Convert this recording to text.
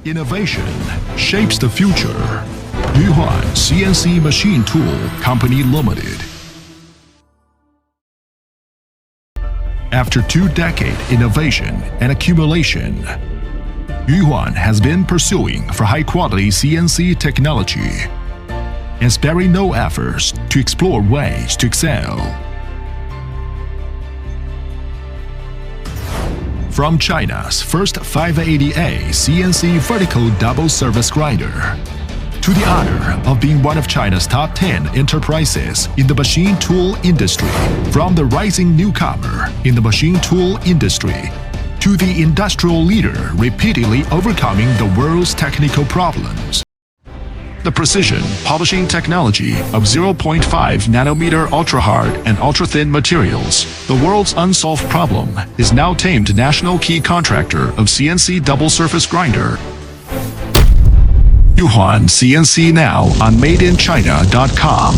Innovation shapes the future. Yuhuan CNC Machine Tool Company Limited. After 2 decades innovation and accumulation, Yuhuan has been pursuing for high-quality CNC technology and sparing no efforts to explore ways to excel. From China's first 580A CNC vertical double service grinder to the honor of being one of China's top 10 enterprises in the machine tool industry, from the rising newcomer in the machine tool industry to the industrial leader repeatedly overcoming the world's technical problems. The precision polishing technology of 0.5 nanometer ultra-hard and ultra-thin materials, the world's unsolved problem, is now tamed national key contractor of CNC double surface grinder. Yuhuan CNC now on madeinchina.com.